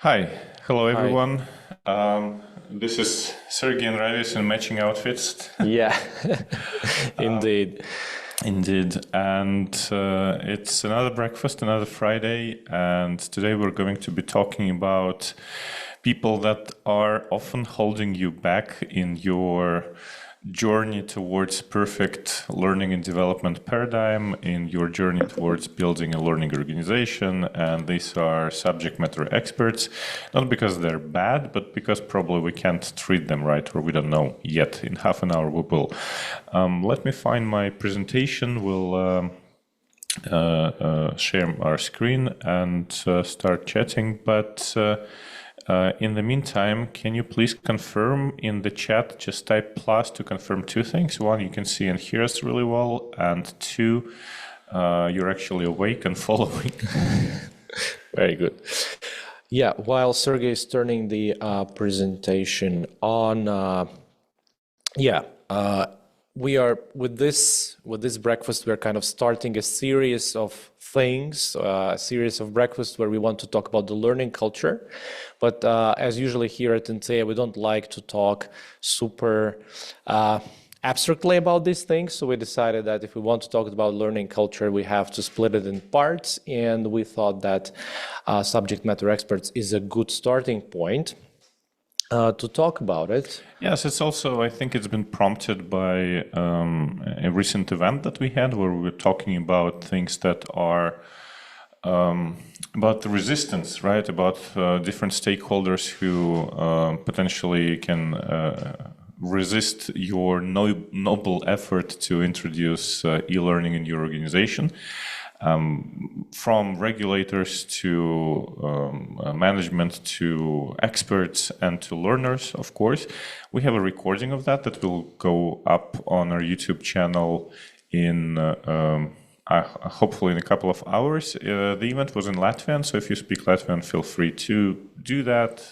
Hi, hello Hi. everyone. This is Sergey and Ravis in matching outfits. Yeah, indeed. Indeed, and it's another breakfast, another Friday, and today we're going to be talking about people that are often holding you back in your journey towards perfect learning and development paradigm, in your journey towards building a learning organization. And these are subject matter experts, not because they're bad, but because probably we can't treat them right, or we don't know yet. In half an hour we will. Let me find my presentation. We'll share our screen and start chatting. But in the meantime, can you please confirm in the chat, just type plus to confirm two things. One, you can see and hear us really well. And two, you're actually awake and following. Very good. Yeah, while Sergey is turning the presentation on, we are with this breakfast. We're kind of starting a series of things, a series of breakfasts where we want to talk about the learning culture. But as usually here at Intea, we don't like to talk super abstractly about these things. So we decided that if we want to talk about learning culture, we have to split it in parts. And we thought that subject matter experts is a good starting point to talk about it. Yes, it's also, I think it's been prompted by a recent event that we had where we were talking about things that are about the resistance, right? About different stakeholders who potentially can resist your noble effort to introduce e-learning in your organization. From regulators to management to experts and to learners, of course. We have a recording of that will go up on our YouTube channel in hopefully in a couple of hours. The event was in Latvian, so if you speak Latvian, feel free to do that.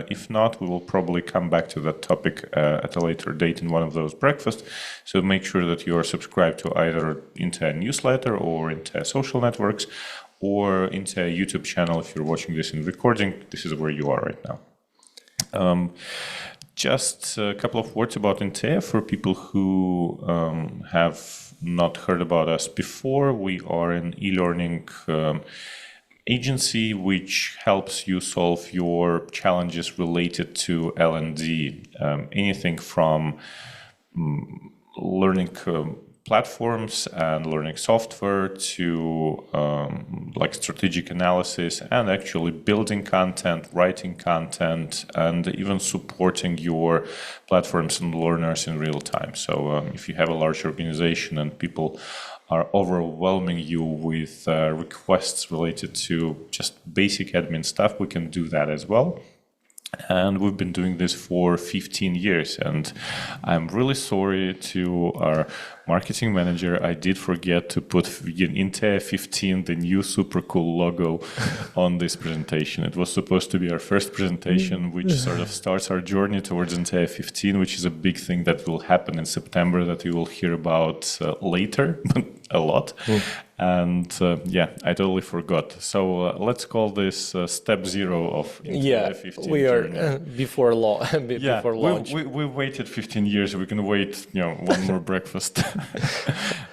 If not, we will probably come back to that topic at a later date in one of those breakfasts. So make sure that you are subscribed to either into a newsletter or into social networks or into a YouTube channel. If you're watching this in recording, this is where you are right now. Just a couple of words about Intea for people who have not heard about us before. We are an e-learning agency which helps you solve your challenges related to L&D. Anything from learning platforms and learning software to like strategic analysis and actually building content, writing content, and even supporting your platforms and learners in real time. So if you have a large organization and people are overwhelming you with requests related to just basic admin stuff, we can do that as well. And we've been doing this for 15 years. And I'm really sorry to our marketing manager. I did forget to put Intea 15, the new super cool logo, on this presentation. It was supposed to be our first presentation, which sort of starts our journey towards Intea 15, which is a big thing that will happen in September that you will hear about later, but a lot. And I totally forgot. So let's call this step 0 of Intea 15 we are journey. before before launch. We waited 15 years. We can wait, one more breakfast.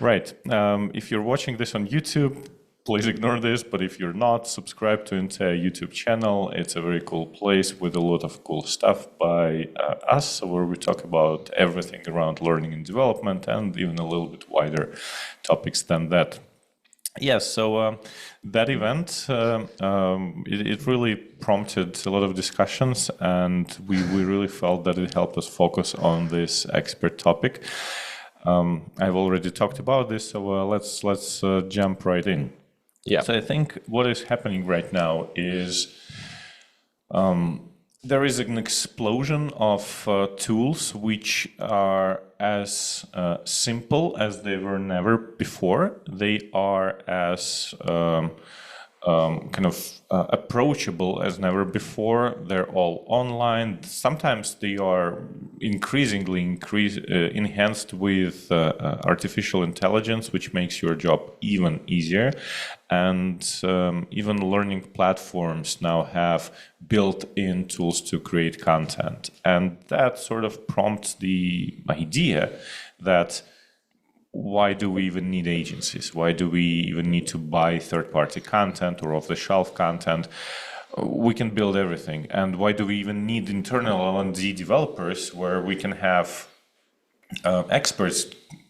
Right. If you're watching this on YouTube, please ignore this. But if you're not, subscribe to Intea YouTube channel. It's a very cool place with a lot of cool stuff by us, where we talk about everything around learning and development and even a little bit wider topics than that. Yes, so that event, it really prompted a lot of discussions, and we really felt that it helped us focus on this expert topic. I've already talked about this, so let's jump right in. Yeah. So I think what is happening right now is there is an explosion of tools which are as simple as they were never before. They are as kind of approachable as never before. They're all online. Sometimes they are increasingly enhanced with artificial intelligence, which makes your job even easier. And even learning platforms now have built-in tools to create content. And that sort of prompts the idea that why do we even need agencies? Why do we even need to buy third-party content or off-the-shelf content? We can build everything. And why do we even need internal L&D developers where we can have experts?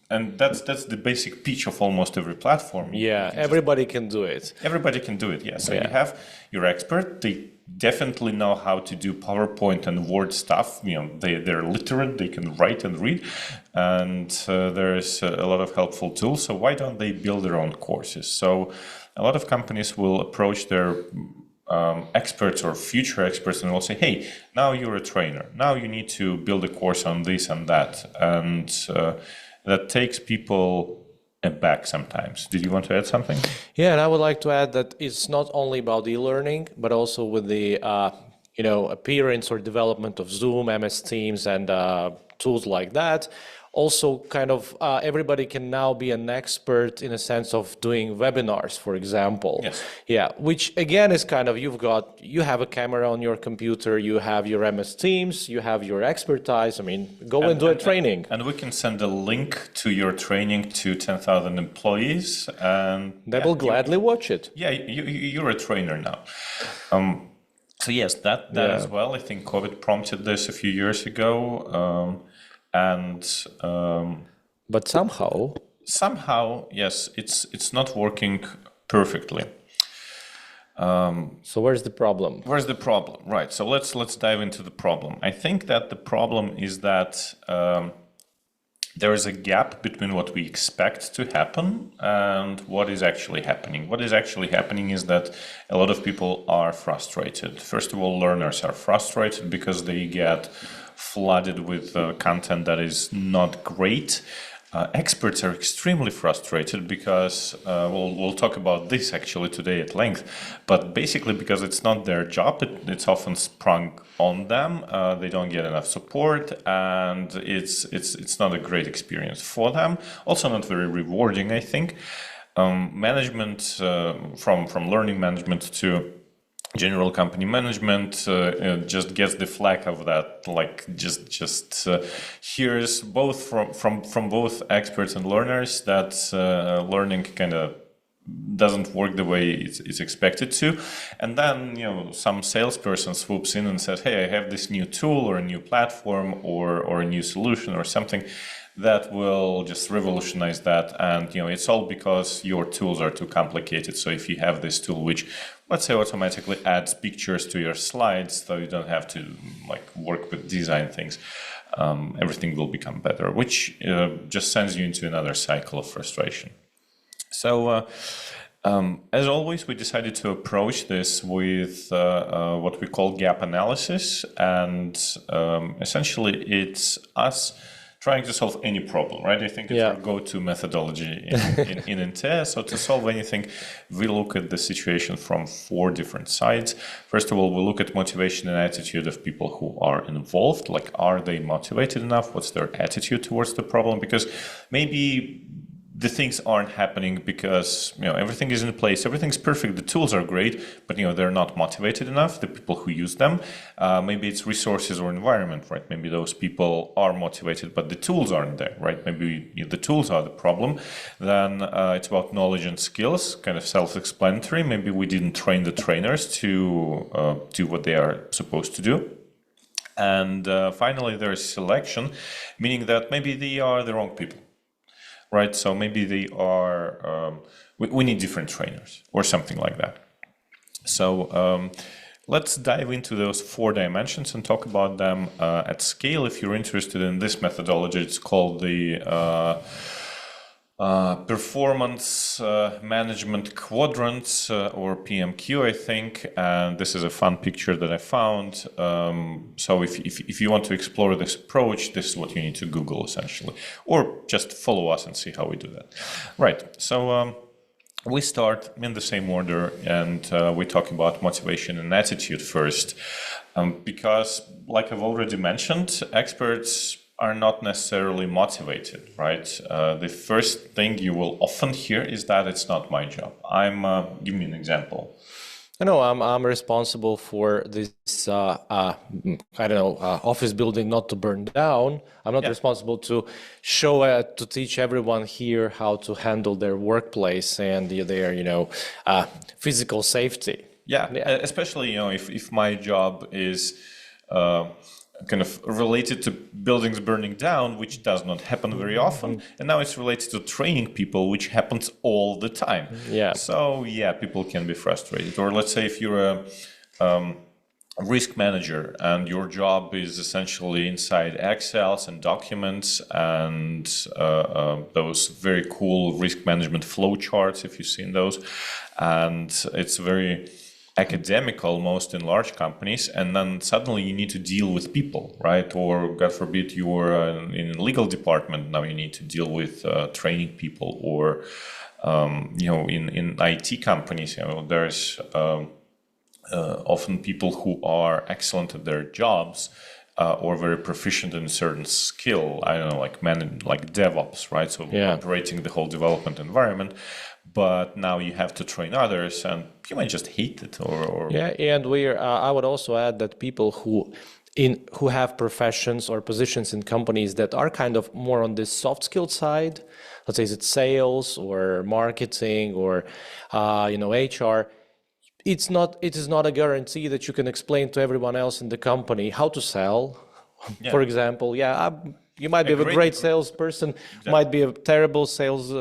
And that's the basic pitch of almost every platform. Yeah, everybody can do it. Everybody can do it, yeah. So you have your expert. They definitely know how to do PowerPoint and Word stuff. They're literate. They can write and read, and there's a lot of helpful tools. So why don't they build their own courses? So a lot of companies will approach their experts or future experts and will say, "Hey, now you're a trainer. Now you need to build a course on this and that," and that takes people back sometimes. Did you want to add something? Yeah, and I would like to add that it's not only about e-learning, but also with the appearance or development of Zoom, MS Teams, and tools like that. Also, kind of everybody can now be an expert in a sense of doing webinars, for example. Yes. Yeah, which again is kind of you have a camera on your computer, you have your MS Teams, you have your expertise. I mean, go and do a training. And we can send a link to your training to 10,000 employees, and they will gladly watch it. Yeah, you're a trainer now. So yes, that as well. I think COVID prompted this a few years ago. But somehow, yes, it's not working perfectly. So where's the problem? Where's the problem? Right. So let's dive into the problem. I think that the problem is that there is a gap between what we expect to happen and what is actually happening. What is actually happening is that a lot of people are frustrated. First of all, learners are frustrated because they get flooded with content that is not great. Experts are extremely frustrated because we'll talk about this actually today at length, but basically because it's not their job, it's often sprung on them. They don't get enough support, and it's not a great experience for them. Also, not very rewarding, I think. Management from learning management to general company management just gets the flack of that, like just hears both from both experts and learners that learning kind of doesn't work the way it's expected to, and then some salesperson swoops in and says, "Hey, I have this new tool or a new platform or a new solution or something that will just revolutionize that, and it's all because your tools are too complicated. So if you have this tool which, let's say, automatically adds pictures to your slides, so you don't have to work with design things, everything will become better," which just sends you into another cycle of frustration. So as always, we decided to approach this with what we call gap analysis, and essentially it's us trying to solve any problem, right? I think it's our go-to methodology in NTS. So to solve anything, we look at the situation from 4 different sides. First of all, we look at motivation and attitude of people who are involved. Like, are they motivated enough? What's their attitude towards the problem? Because maybe the things aren't happening because everything is in place, everything's perfect, the tools are great, but they're not motivated enough, the people who use them. Maybe it's resources or environment, right? Maybe those people are motivated, but the tools aren't there, right? Maybe the tools are the problem. Then it's about knowledge and skills, kind of self-explanatory. Maybe we didn't train the trainers to do what they are supposed to do. And finally, there is selection, meaning that maybe they are the wrong people. Right, so maybe they are, we need different trainers or something like that. So let's dive into those 4 dimensions and talk about them at scale. If you're interested in this methodology, it's called the Performance Management Quadrants, or PMQ, I think. And this is a fun picture that I found. So if you want to explore this approach, this is what you need to Google, essentially. Or just follow us and see how we do that. Right. So we start in the same order, and we talk about motivation and attitude first, because, like I've already mentioned, experts are not necessarily motivated, right? The first thing you will often hear is that it's not my job. Give me an example. I know I'm responsible for this, office building not to burn down. I'm not responsible to to teach everyone here how to handle their workplace and their, physical safety. Yeah, especially, if my job is kind of related to buildings burning down, which does not happen very often, and now it's related to training people, which happens all the time. Yeah. So people can be frustrated. Or let's say if you're a risk manager and your job is essentially inside Excels and documents and those very cool risk management flow charts, if you've seen those, and it's very academic almost in large companies, and then suddenly you need to deal with people, right? Or God forbid you're in a legal department, now you need to deal with training people, or in IT companies, there's often people who are excellent at their jobs or very proficient in a certain skill. I don't know, like DevOps, right? So operating the whole development environment. But now you have to train others, and you might just hate it, or and I would also add that people who have professions or positions in companies that are kind of more on this soft skill side, let's say it's sales or marketing or HR. It is not a guarantee that you can explain to everyone else in the company how to sell. For example, you might be a great salesperson, might be a terrible sales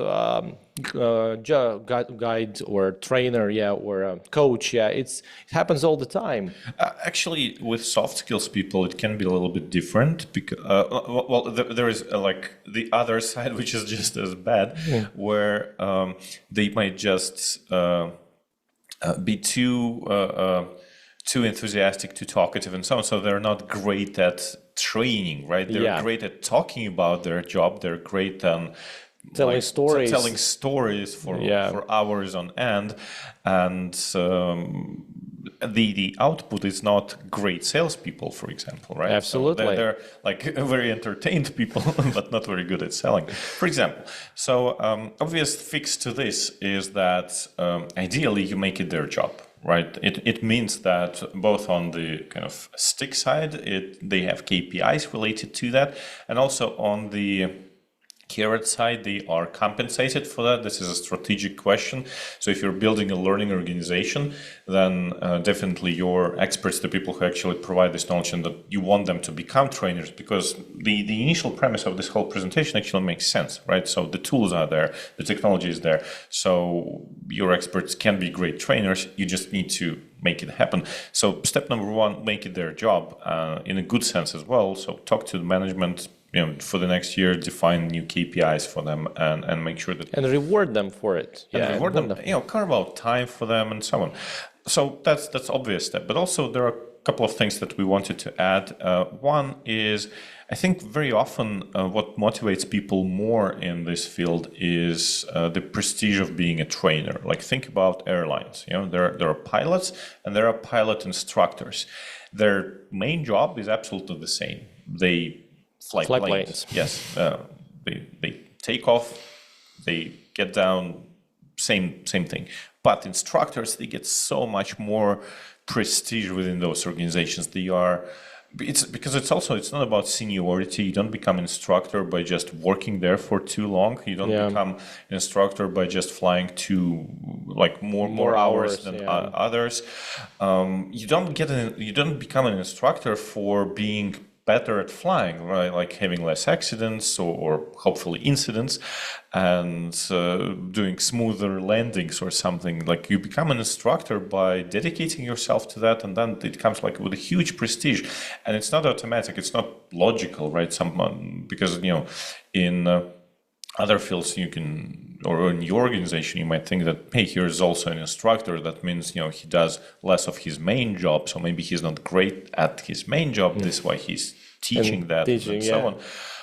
guide or trainer, or a coach. It happens all the time. Actually, with soft skills people, it can be a little bit different, because there is like the other side, which is just as bad, where they might just be too enthusiastic, too talkative, and so on. So they're not great at training, right? They're great at talking about their job. They're great on telling stories for hours on end, and the output is not great salespeople, for example, right? Absolutely. So they're like very entertained people, but not very good at selling, for example. So obvious fix to this is that ideally you make it their job. Right. It means that both on the kind of stick side, they have KPIs related to that, and also on the carrot side, they are compensated for that. This is a strategic question. So if you're building a learning organization, then definitely your experts, the people who actually provide this knowledge, and that you want them to become trainers, because the initial premise of this whole presentation actually makes sense, right? So the tools are there, the technology is there. So your experts can be great trainers. You just need to make it happen. So step number one, make it their job in a good sense as well. So talk to the management, for the next year, define new KPIs for them, and make sure that... And reward them for it. And reward them, carve out time for them and so on. So that's obvious step. But also there are a couple of things that we wanted to add. One is, I think very often what motivates people more in this field is the prestige of being a trainer. Like think about airlines. There are pilots and there are pilot instructors. Their main job is absolutely the same. They fly planes. Yes, they take off, they get down, same thing. But instructors, they get so much more prestige within those organizations. It's not about seniority. You don't become an instructor by just working there for too long. You don't become an instructor by just flying to more hours than others. You don't become an instructor for being better at flying, right? Like having less accidents or hopefully incidents, and doing smoother landings or something. Like you become an instructor by dedicating yourself to that, and then it comes like with a huge prestige. And it's not automatic, it's not logical, right? Because in other fields you can, or in your organization, you might think that, hey, here's also an instructor. That means, he does less of his main job. So maybe he's not great at his main job. This is why he's teaching and so on.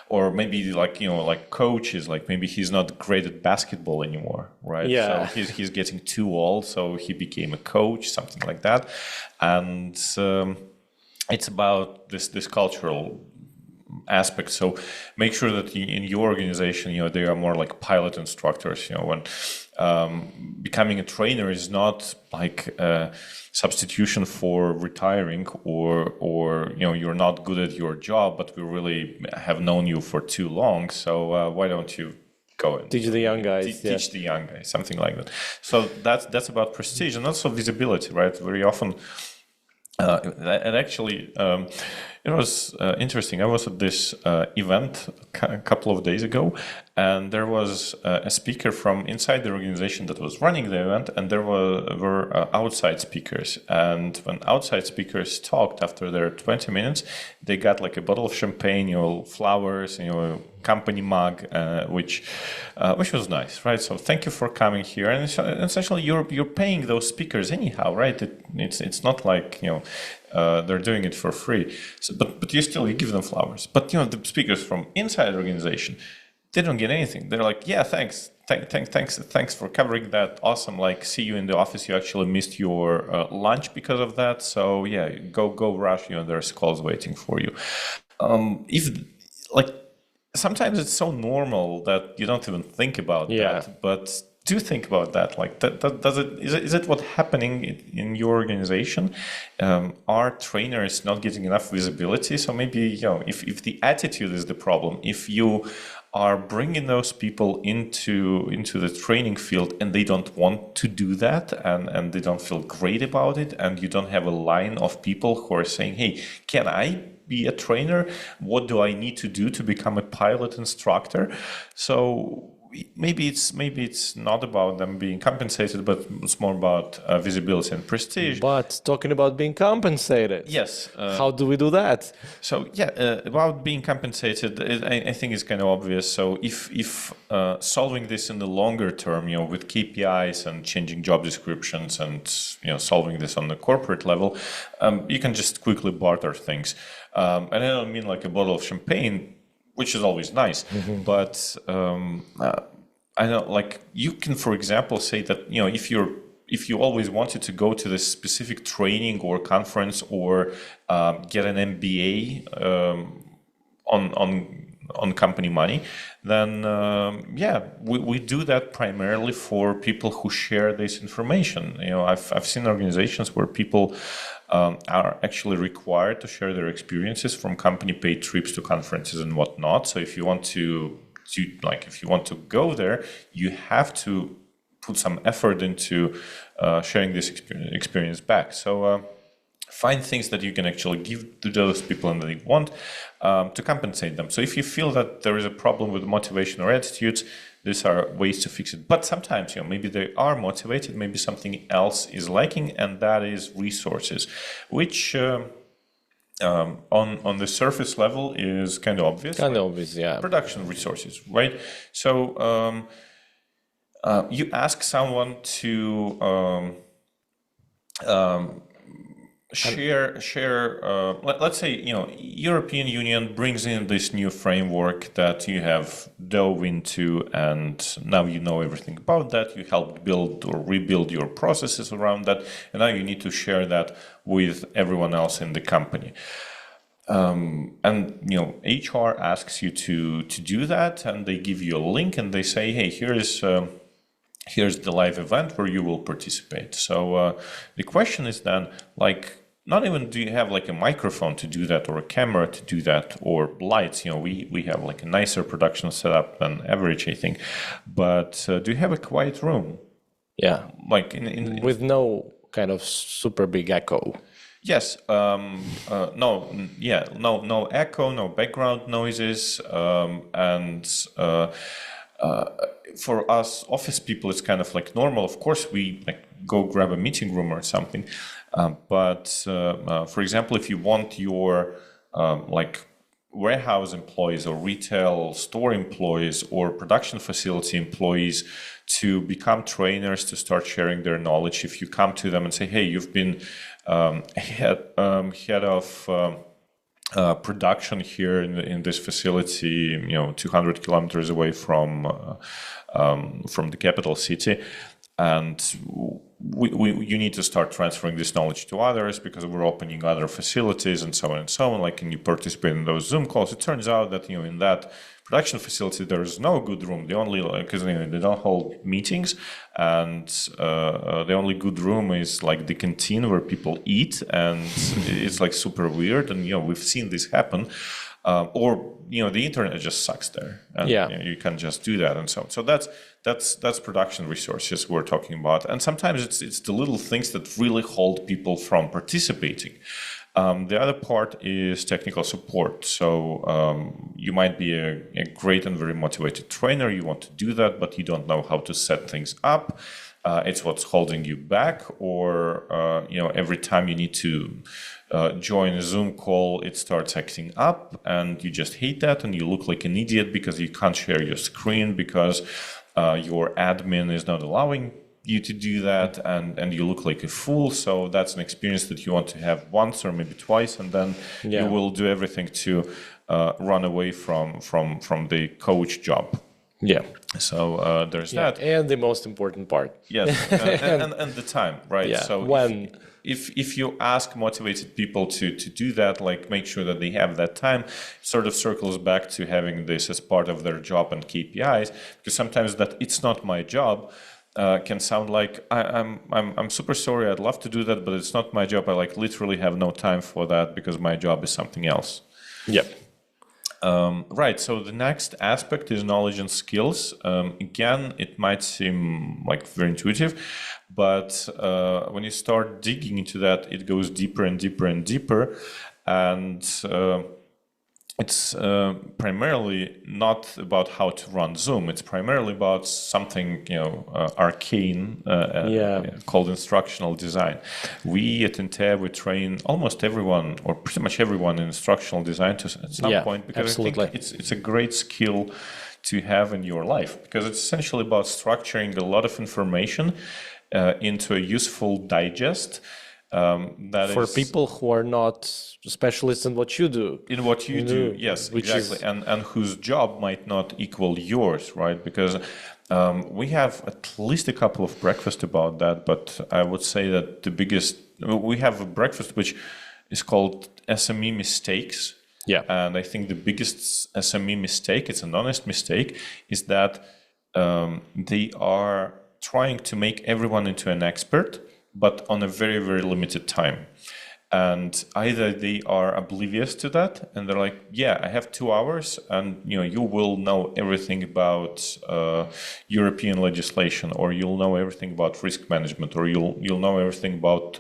or maybe like, like coaches, like maybe he's not great at basketball anymore, right? Yeah. So he's getting too old, so he became a coach, something like that. And it's about this cultural aspect. So make sure that in your organization, they are more like pilot instructors. When becoming a trainer is not like a substitution for retiring, or you're not good at your job, but we really have known you for too long. So why don't you go and Teach the young guys. teach the young guys, something like that. So that's about prestige and also visibility, right? Very often. And actually, it was interesting. I was at this event a couple of days ago, and there was a speaker from inside the organization that was running the event, and there were outside speakers. And when outside speakers talked after their 20 minutes, they got like a bottle of champagne, flowers, company mug, which was nice, right? So thank you for coming here. And essentially, you're paying those speakers anyhow, right? It's not like they're doing it for free. So, but you give them flowers. But the speakers from inside the organization, they don't get anything. They're like, yeah, thanks. Thanks for covering that. Awesome. Like, see you in the office. You actually missed your lunch because of that. So yeah, go rush. There's calls waiting for you. If like. Sometimes it's so normal that you don't even think about that, but do think about that. Like, is it what's happening in your organization? Are trainers not getting enough visibility? So maybe, if the attitude is the problem, if you are bringing those people into the training field and they don't want to do that, and they don't feel great about it, and you don't have a line of people who are saying, hey, can I be a trainer? What do I need to do to become a pilot instructor? So maybe it's not about them being compensated, but it's more about visibility and prestige. But talking about being compensated, yes, how do we do that? So about being compensated, I think is kind of obvious. So if solving this in the longer term, with KPIs and changing job descriptions, and solving this on the corporate level, you can just quickly barter things. And I don't mean like a bottle of champagne, which is always nice, but I know, like, you can, for example, say that if you always wanted to go to this specific training or conference, or get an MBA on company money, then we do that primarily for people who share this information. I've seen organizations where people are actually required to share their experiences from company paid trips to conferences and whatnot. So if you want to go there, you have to put some effort into sharing this experience back. So find things that you can actually give to those people and that they want, to compensate them. So if you feel that there is a problem with motivation or attitudes, these are ways to fix it. But sometimes, maybe they are motivated, maybe something else is lacking, and that is resources, which on the surface level is kind of obvious. Kind of obvious, yeah. Production resources, right? So you ask someone to share. Let's say European Union brings in this new framework that you have dove into, and now you know everything about that. You helped build or rebuild your processes around that, and now you need to share that with everyone else in the company. And HR asks you to do that, and they give you a link, and they say, hey, here's the live event where you will participate. So the question is then, like, not even do you have like a microphone to do that, or a camera to do that, or lights. We have like a nicer production setup than average, I think. But do you have a quiet room? Yeah. Like with no kind of super big echo. Yes. No echo, no background noises, and for us office people, it's kind of like normal. Of course, we like go grab a meeting room or something. But for example, if you want your like warehouse employees or retail store employees or production facility employees to become trainers, to start sharing their knowledge, if you come to them and say, hey, you've been head of production here in this facility, 200 kilometers away from the capital city, and you need to start transferring this knowledge to others because we're opening other facilities and so on and so on. Like, can you participate in those Zoom calls? It turns out that in that production facility there is no good room. The only, because they don't hold meetings, and the only good room is like the canteen where people eat, and it's like super weird. And we've seen this happen. Or the internet just sucks there, and you can't just do that, and so on. So that's production resources we're talking about, and sometimes it's the little things that really hold people from participating. The other part is technical support. So you might be a great and very motivated trainer. You want to do that, but you don't know how to set things up. It's what's holding you back, or every time you need to join a Zoom call, it starts acting up, and you just hate that, and you look like an idiot because you can't share your screen because your admin is not allowing you to do that, and you look like a fool. So that's an experience that you want to have once or maybe twice, and then you will do everything to run away from the coach job. Yeah. So there's that, and the most important part. Yes, and the time, right? Yeah. So when if you ask motivated people to do that, like make sure that they have that time, sort of circles back to having this as part of their job and KPIs, because sometimes that it's not my job can sound like I'm super sorry, I'd love to do that, but it's not my job. I like literally have no time for that because my job is something else. Yep. Right. So the next aspect is knowledge and skills. Again, it might seem like very intuitive, but when you start digging into that, it goes deeper and deeper and deeper. And it's primarily not about how to run Zoom. It's primarily about something, arcane called instructional design. We at Intea, we train almost everyone, or pretty much everyone, in instructional design at some point, because absolutely. I think it's a great skill to have in your life, because it's essentially about structuring a lot of information into a useful digest. For people who are not specialists in what you do. In what you do, yes, exactly. And whose job might not equal yours, right? Because we have at least a couple of breakfasts about that, but I would say that we have a breakfast which is called SME mistakes. Yeah. And I think the biggest SME mistake, it's an honest mistake, is that they are trying to make everyone into an expert, but on a very, very limited time. And either they are oblivious to that, and they're like, yeah, I have 2 hours, and you will know everything about European legislation, or you'll know everything about risk management, or you'll know everything about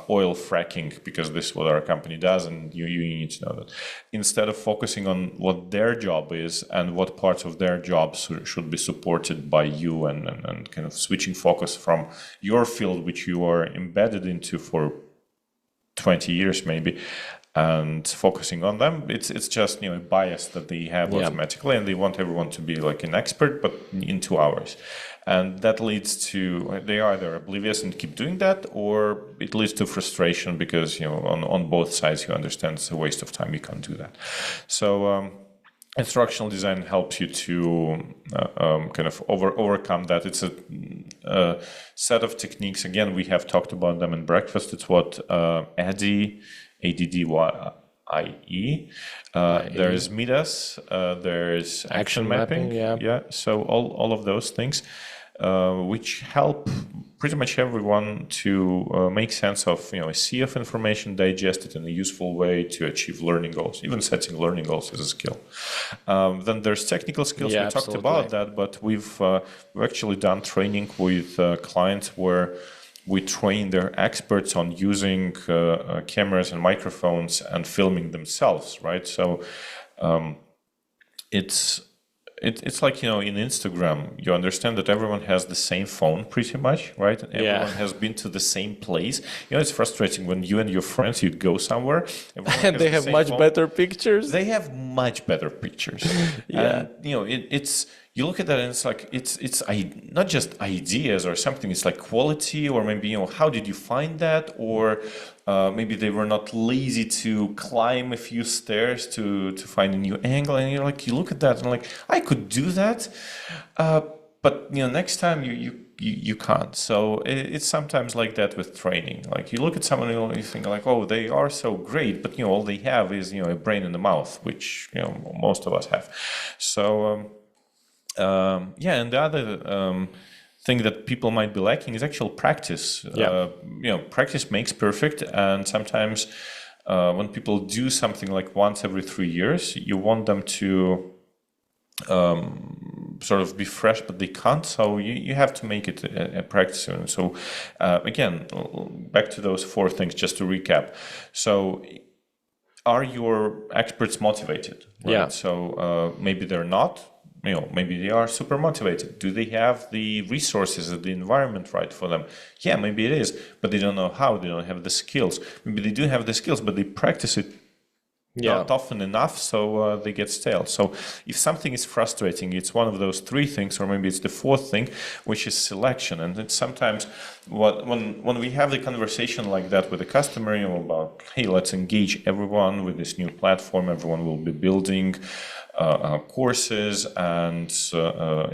oil fracking, because this is what our company does, and you need to know that. Instead of focusing on what their job is and what parts of their jobs should be supported by you, and kind of switching focus from your field, which you are embedded into for 20 years maybe, and focusing on them, it's just a bias that they have automatically, and they want everyone to be like an expert, but in 2 hours. And that leads to, they are either oblivious and keep doing that, or it leads to frustration because, on both sides, you understand it's a waste of time, you can't do that. So instructional design helps you to kind of overcome that. It's a set of techniques. Again, we have talked about them in breakfast. It's what ADDIE, ADDIE. There's MIDAS, there's action mapping. Yeah. So all of those things, which help pretty much everyone to make sense of a sea of information, digest it in a useful way to achieve learning goals. Even setting learning goals is a skill. Then there's technical skills. We talked about that, but we've actually done training with clients where we train their experts on using cameras and microphones and filming themselves, right? So it's like, in Instagram, you understand that everyone has the same phone pretty much, right? And everyone has been to the same place. It's frustrating when you and your friends, you'd go somewhere. And they have much better pictures. They have much better pictures. And, it's, you look at that and it's like not just ideas or something. It's like quality, or maybe how did you find that, or maybe they were not lazy to climb a few stairs to find a new angle. And you're like, you look at that and like, I could do that, but next time you can't. So it's sometimes like that with training. Like you look at someone and you think like, oh, they are so great, but all they have is a brain in the mouth, which most of us have. So and the other thing that people might be lacking is actual practice. Practice makes perfect, and sometimes when people do something like once every 3 years, you want them to sort of be fresh, but they can't. So you have to make it a practice. And so again, back to those 4 things, just to recap. So are your experts motivated? Right? Yeah. So maybe they're not. Maybe they are super motivated. Do they have the resources and the environment right for them? Yeah, maybe it is, but they don't know how. They don't have the skills. Maybe they do have the skills, but they practice it not often enough, so they get stale. So if something is frustrating, it's one of those 3 things, or maybe it's the 4th thing, which is selection. And it's sometimes when we have the conversation like that with the customer, about, hey, let's engage everyone with this new platform. Everyone will be building courses, and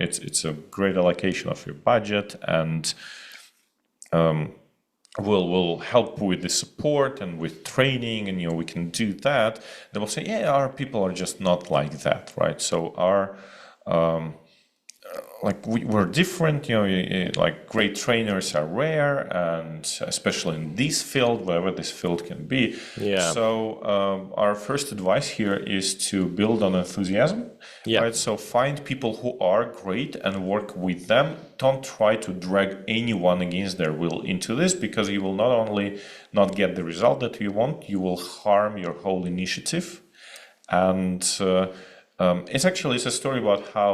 it's a great allocation of your budget, and we'll help with the support and with training, and we can do that. They will say, yeah, our people are just not like that, right? So our we're different, like great trainers are rare, and especially in this field, whatever this field can be. Yeah. So our first advice here is to build on enthusiasm. Yeah. Right. So find people who are great and work with them. Don't try to drag anyone against their will into this, because you will not only not get the result that you want, you will harm your whole initiative. And it's a story about how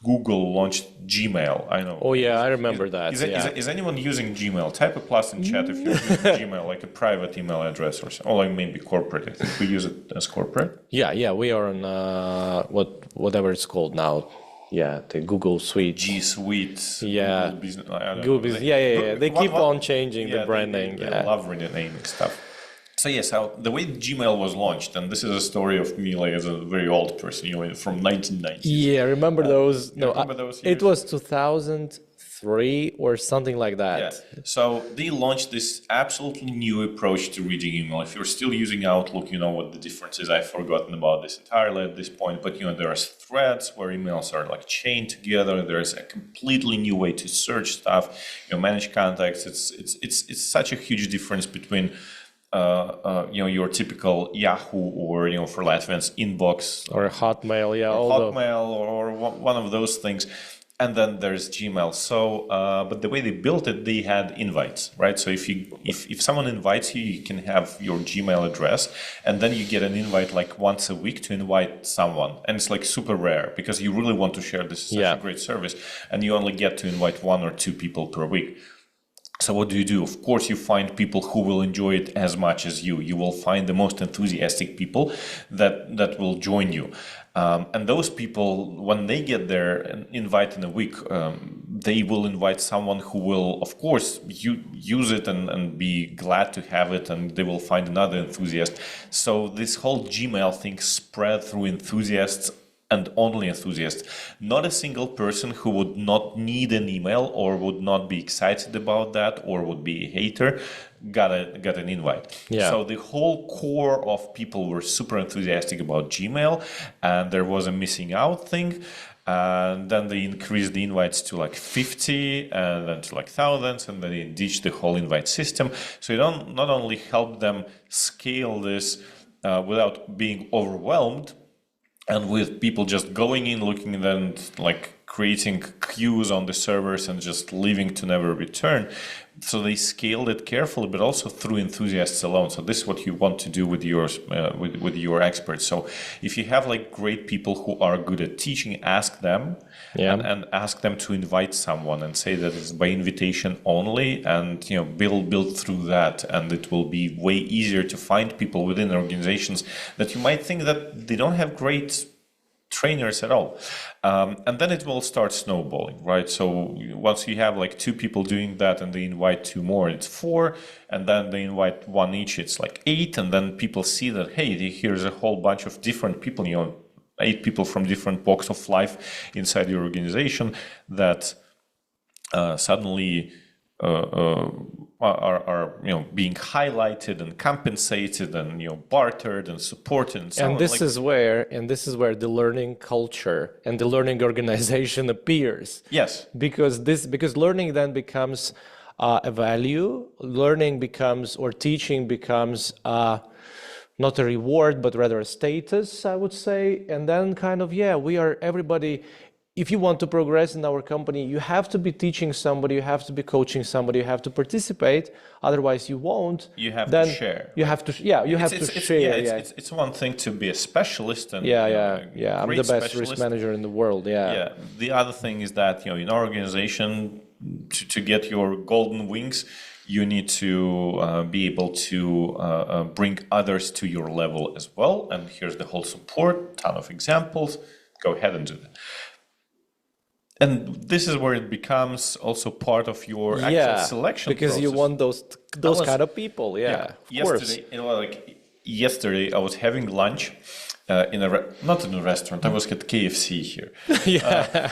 Google launched Gmail. I know. Oh yeah, I remember that. Is anyone using Gmail? Type a plus in chat if you're using Gmail, like a private email address or something, or like maybe corporate. I think we use it as corporate. Yeah, we are on whatever it's called now. Yeah, the Google Suite. G Suite. Yeah. Google Business. I don't Google know. Business. Yeah. They keep on changing the branding. They love renaming stuff. So yes, the way Gmail was launched, and this is a story of me like as a very old person, from 1990s. Yeah, remember those? No, remember those years? It was 2003 or something like that. Yeah. So they launched this absolutely new approach to reading email. If you're still using Outlook, you know what the difference is. I've forgotten about this entirely at this point, but there are threads where emails are like chained together. There's a completely new way to search stuff, manage contacts. It's such a huge difference between your typical Yahoo or for Latvians inbox or Hotmail, or one of those things, and then there's Gmail. So, but the way they built it, they had invites, right? So if someone invites you, you can have your Gmail address, and then you get an invite like once a week to invite someone, and it's like super rare because you really want to share this such a great service, and you only get to invite 1 or 2 people per week. So what do? Of course, you find people who will enjoy it as much as you. You will find the most enthusiastic people that will join you. And those people, when they get their invite in a week, they will invite someone who will, of course, use it and be glad to have it, and they will find another enthusiast. So this whole Gmail thing spread through enthusiasts and only enthusiasts. Not a single person who would not need an email or would not be excited about that or would be a hater got an invite. Yeah. So the whole core of people were super enthusiastic about Gmail, and there was a missing out thing. And then they increased the invites to like 50 and then to like thousands, and then they ditched the whole invite system. So you don't not only help them scale this without being overwhelmed, and with people just going in, looking, and then like creating queues on the servers and just leaving to never return. So they scaled it carefully, but also through enthusiasts alone. So this is what you want to do with with your experts. So if you have like great people who are good at teaching, ask them and ask them to invite someone and say that it's by invitation only, and build through that, and it will be way easier to find people within organizations that you might think that they don't have great trainers at all. And then it will start snowballing, right? So once you have like 2 people doing that and they invite 2 more, it's 4, and then they invite 1 each, it's like 8, and then people see that, hey, here's a whole bunch of different people, 8 people from different walks of life inside your organization that suddenly are being highlighted and compensated and bartered and supported and so on. And this is where the learning culture and the learning organization appears. Yes. Because learning then becomes a value. Learning becomes, or teaching becomes, not a reward, but rather a status, I would say. And then everybody. If you want to progress in our company, you have to be teaching somebody, you have to be coaching somebody, you have to participate. Otherwise, you won't. You have to share. You have to, share. It's one thing to be a specialist and I'm the best risk manager in the world. Yeah. The other thing is that in our organization, to get your golden wings, you need to be able to bring others to your level as well. And here's the whole support, ton of examples. Go ahead and do that. And this is where it becomes also part of your actual selection because process. You want those kind of people. Of course. Yesterday I was having lunch not in a restaurant. I was at KFC here.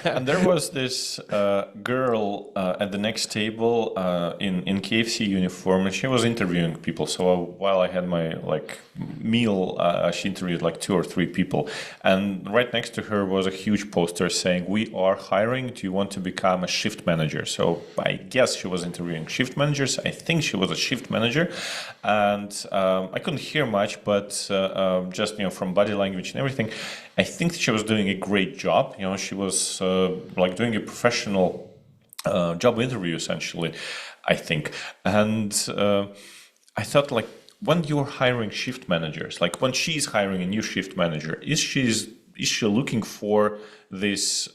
And there was this girl at the next table in KFC uniform, and she was interviewing people. So while I had my meal, she interviewed 2 or 3 people. And right next to her was a huge poster saying, "We are hiring. Do you want to become a shift manager?" So I guess she was interviewing shift managers. I think she was a shift manager. And I couldn't hear much, but just from body language and everything, I think she was doing a great job. She was doing a professional job interview, essentially, I think. And I thought, when you're hiring shift managers, when she's hiring a new shift manager, is she looking for this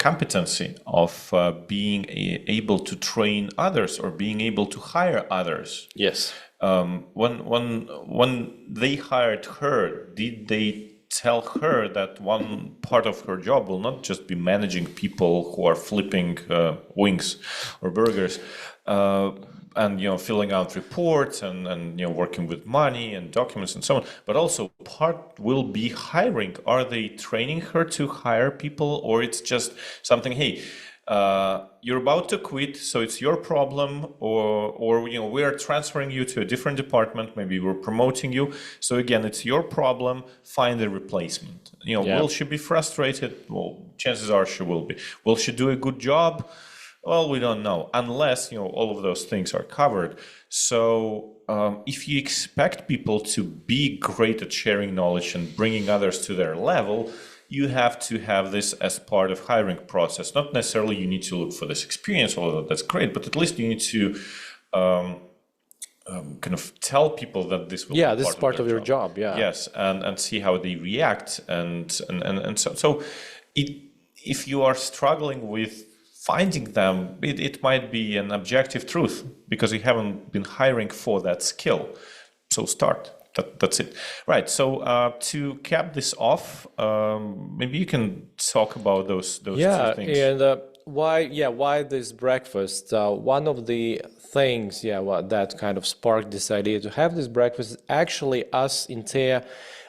competency of being able to train others or being able to hire others? Yes. When they hired her, did they tell her that one part of her job will not just be managing people who are flipping wings or burgers and filling out reports and working with money and documents and so on, but also part will be hiring? Are they training her to hire people, or it's just something, hey, you're about to quit, so it's your problem, or we are transferring you to a different department, maybe we're promoting you, so again, it's your problem, find a replacement. Will she be frustrated? Well, chances are she will be. Will she do a good job? Well, we don't know, unless all of those things are covered. So if you expect people to be great at sharing knowledge and bringing others to their level, you have to have this as part of hiring process. Not necessarily you need to look for this experience, although that's great, but at least you need to kind of tell people that this will be this is part of your job. Yes, and see how they react, and so if you are struggling with finding them, it might be an objective truth because you haven't been hiring for that skill. So start. That's it. Right. So to cap this off, maybe you can talk about those two things. And why this breakfast? One of the things, that kind of sparked this idea to have this breakfast is actually us in TEA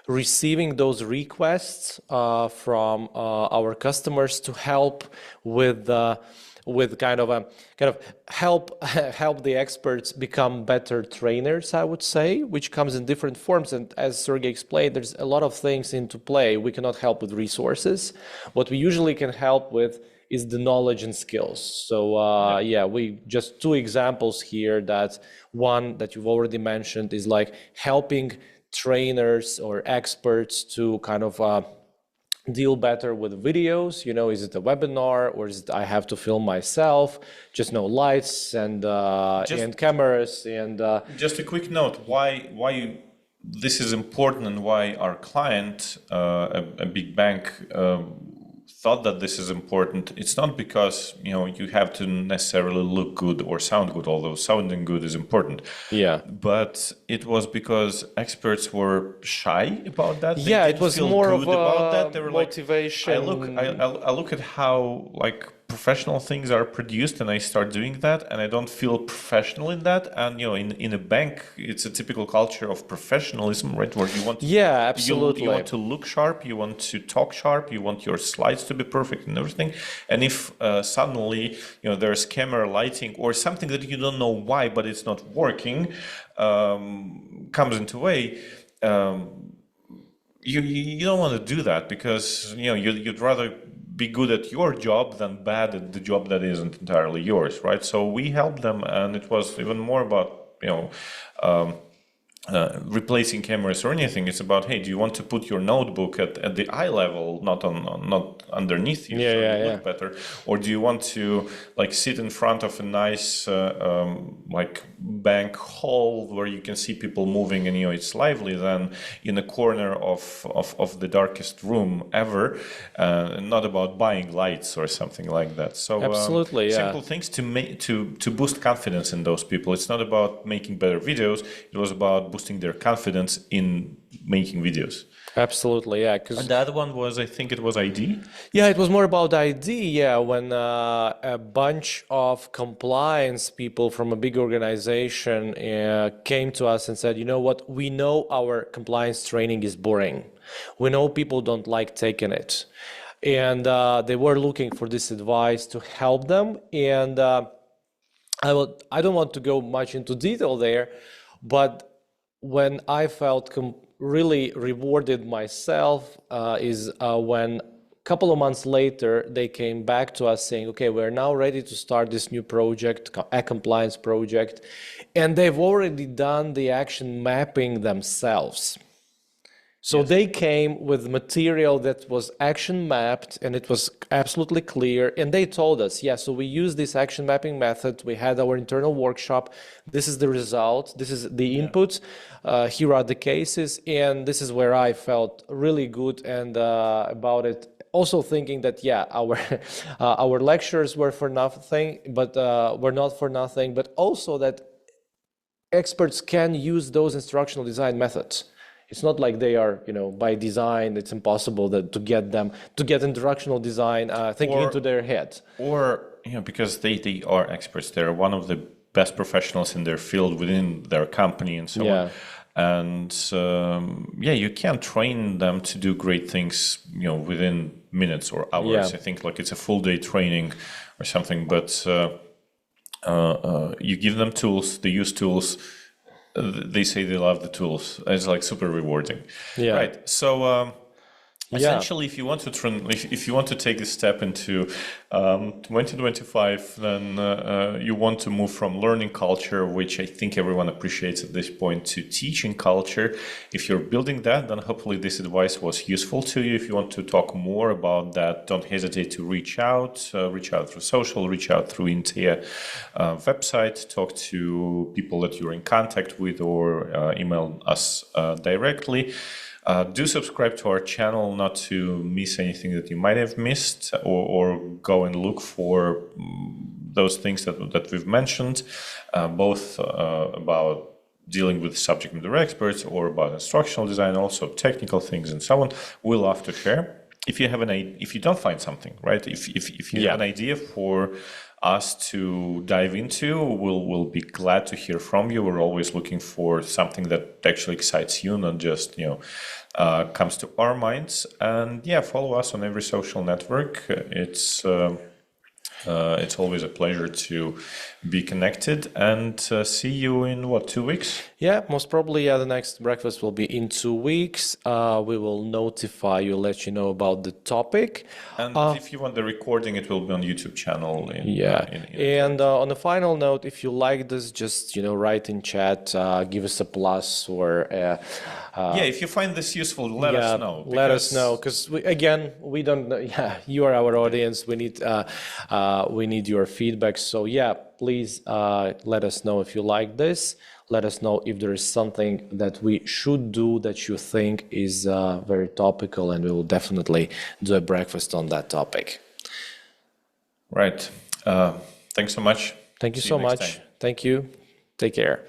receiving those requests from our customers to help with help the experts become better trainers, I would say, which comes in different forms. And as Sergey explained, there's a lot of things into play. We cannot help with resources. What we usually can help with is the knowledge and skills. So we just 2 examples here. That one that you've already mentioned is helping trainers or experts to kind of deal better with videos. Is it a webinar, or is it I have to film myself? Just lights and cameras and. Just a quick note: why this is important and why our client, a big bank, thought that this is important, it's not because you have to necessarily look good or sound good, although sounding good is important. Yeah. But it was because experts were shy about that. They Yeah, it didn't was feel more good of about that. a They were motivation. I look at how like professional things are produced, and I start doing that, and I don't feel professional in that. And in a bank, it's a typical culture of professionalism, right? Where you want Yeah, absolutely. you want to look sharp, you want to talk sharp, you want your slides to be perfect and everything. And if suddenly there's camera lighting or something that you don't know why, but it's not working, comes into way. You don't want to do that because you'd rather be good at your job than bad at the job that isn't entirely yours, right? So we helped them, and it was even more about replacing cameras or anything. It's about, hey, do you want to put your notebook at the eye level, not underneath you, so you look better, or do you want to like sit in front of a nice like bank hall where you can see people moving and it's lively than in a corner of the darkest room ever, not about buying lights or something like that. So absolutely, simple things to boost confidence in those people. It's not about making better videos. It was about boosting their confidence in making videos. Absolutely, yeah. And the other one was, I think it was ID. Yeah, it was more about ID. Yeah, when a bunch of compliance people from a big organization came to us and said, you know what, we know our compliance training is boring. We know people don't like taking it. And they were looking for this advice to help them. And I don't want to go much into detail there, but when I felt really rewarded myself is when a couple of months later they came back to us saying, okay, we're now ready to start this new project, a compliance project, and they've already done the action mapping themselves. So they came with material that was action mapped, and it was absolutely clear. And they told us, yeah, so we use this action mapping method. We had our internal workshop. This is the result. This is the input. Here are the cases. And this is where I felt really good and about it. Also thinking that, yeah, our our lectures were for nothing, but were not for nothing, but also that experts can use those instructional design methods. It's not like they are, by design, it's impossible to get instructional design thinking into their head. Or, because they are experts. They're one of the best professionals in their field within their company and so on. And you can't train them to do great things, within minutes or hours. I think like it's a full day training or something, but you give them tools, they use tools. They say they love the tools. It's like super rewarding, right? So essentially, if you want to take this step into 2025, then you want to move from learning culture, which I think everyone appreciates at this point, to teaching culture. If you're building that, then hopefully this advice was useful to you. If you want to talk more about that, don't hesitate to reach out through social, reach out through Intea website, talk to people that you're in contact with, or email us directly. Do subscribe to our channel not to miss anything that you might have missed, or go and look for those things that we've mentioned, both about dealing with subject matter experts or about instructional design, also technical things and so on. We love to share. If you don't find something, right? If you have an idea for us to dive into, we'll be glad to hear from you. We're always looking for something that actually excites you, not just comes to our minds. And follow us on every social network. It's always a pleasure to be connected, and see you in 2 weeks? Yeah, most probably. The next breakfast will be in 2 weeks. We will notify you, let you know about the topic. And if you want the recording, it will be on YouTube channel. And on a final note, if you like this, just write in chat, give us a plus, or if you find this useful, let us know. Let us know, because we don't know. Yeah, you are our audience. We need your feedback. So please let us know if you like this. let us know if there is something that we should do that you think is very topical, and we will definitely do a breakfast on that topic. Right. Thanks so much. Thank you See so you next much. time. Thank you. Take care.